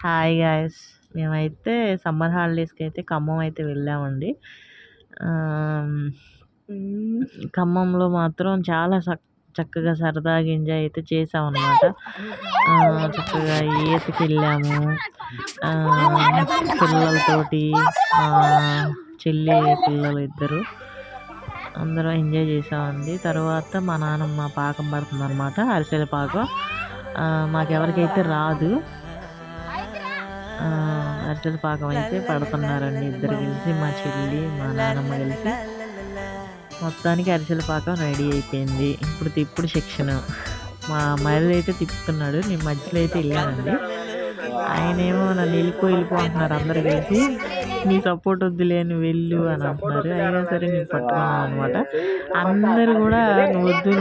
Hi guys, మేమైతే summer హాలిడేస్కి అయితే ఖమ్మం అయితే వెళ్ళామండి. ఖమ్మంలో మాత్రం చాలా చక్కగా సరదాగా ఎంజాయ్ అయితే చేసామన్నమాట. చక్కగా ఈతకి వెళ్ళాము పిల్లలతోటి. చెల్లి పిల్లలు ఇద్దరు అందరూ ఎంజాయ్ చేసామండి. తర్వాత మా నాన్నమ్మ పాకం పడుతుంది అనమాట, అరిసెల పాకం. మాకెవరికైతే రాదు, అరిసెల పాకం అయితే పడుతున్నారండి ఇద్దరు కలిసి, మా చెల్లి మా నాన్నమ్మ కలిసి. మొత్తానికి అరిసెల పాకం రెడీ అయిపోయింది. ఇప్పుడు సెక్షన్ మా మరిది అయితే తిప్పుతున్నాడు, నేను మధ్యలో అయితే వెళ్ళానండి. ఆయనేమో నన్ను వెళ్ళిపో అంటున్నారు అందరు కలిసి. నీ సపోర్ట్ వద్దులే, నువ్వు వెళ్ళు అని అంటున్నారు. అయినా సరే నేను పట్టుకున్నాను అనమాట. అందరు కూడా నువ్వు వద్దు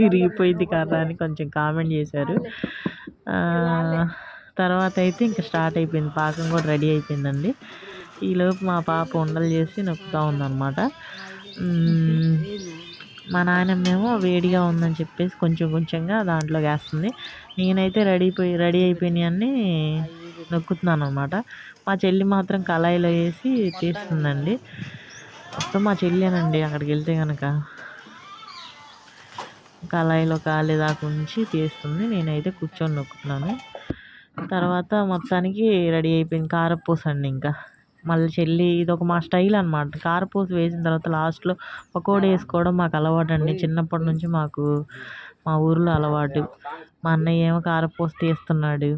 విరిగిపోయింది కదా అని కొంచెం కామెంట్ చేశారు. తర్వాత అయితే ఇంకా స్టార్ట్ అయిపోయింది, పాకం కూడా రెడీ అయిపోయిందండి. ఈలోపు మా పాప ఉండలు చేసి నొక్కుతూ ఉందన్నమాట. మా నాయనమ్మేమో వేడిగా ఉందని చెప్పేసి కొంచెంగా దాంట్లో వేస్తుంది. నేనైతే రెడీ అయిపోయినాయన్నీ నొక్కుతున్నాను అనమాట. మా చెల్లి మాత్రం కళాయిలో వేసి తీస్తుందండి. మొత్తం మా చెల్లేనండి అక్కడికి వెళ్తే కనుక కళాయిలో కాలేదాకా ఉంచి తీస్తుంది, నేనైతే కూర్చొని నొక్కుతున్నాను. తర్వాత మొత్తానికి రెడీ అయిపోయింది కారపూస అండి. ఇంకా మళ్ళీ చెల్లి ఇదొక మా స్టైల్ అనమాట. కారపూస వేసిన తర్వాత లాస్ట్లో పకోడీ వేసుకోవడం మాకు అలవాటు అండి. చిన్నప్పటి నుంచి మాకు మా ఊరిలో అలవాటు. మా అన్నయ్య ఏమో కారపూస తీస్తున్నాడు.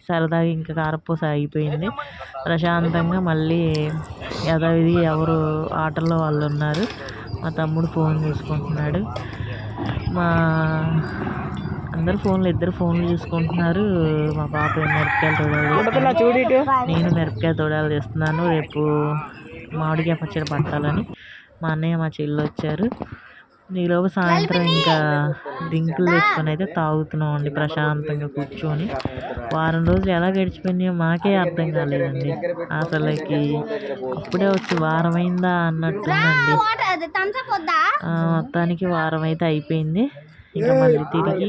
సరదాగా ఇంకా కారపూస అయిపోయింది. ప్రశాంతంగా మళ్ళీ యథావిధి ఎవరు ఆటల్లో వాళ్ళు ఉన్నారు. మా తమ్ముడు ఫోన్ చూసుకుంటున్నాడు, ఇద్దరు ఫోన్లు చూసుకుంటున్నారు. మా పాప మిరపకాయలు తోడాలి, నేను మిరపకాయ తోడాలు చేస్తున్నాను. రేపు మామిడికాయ పచ్చడి పట్టాలని మా అన్నయ్య మా చెల్లి వచ్చారు. ఈలోపు సాయంత్రం ఇంకా డ్రింకులు తెచ్చుకొని అయితే తాగుతున్నాం అండి ప్రశాంతంగా కూర్చొని. వారం రోజులు ఎలా గడిచిపోయినాయో మాకే అర్థం కాలేదండి. అసలుకి అప్పుడే వచ్చి వారం అయిందా అన్నట్టుందండి. మొత్తానికి వారం అయితే అయిపోయింది. ఇంకా మళ్ళీ తిరిగి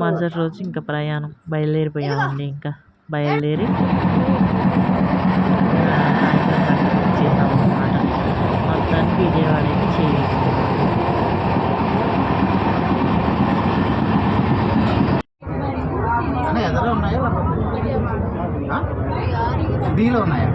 మరుసటి రోజు ఇంకా ప్రయాణం బయలుదేరిపోయామండి. ఇంకా బయలుదేరి సాయంత్రం వచ్చేసాం అన్నమాట. మొత్తానికి విజయవాడ అయితే చేయాలి. డీలో ఉన్నాయా?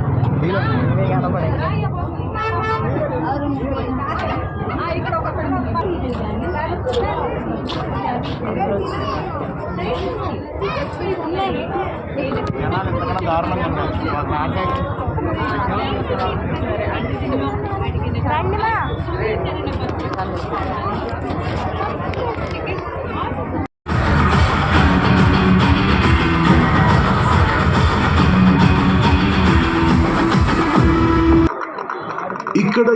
ఇక్కడ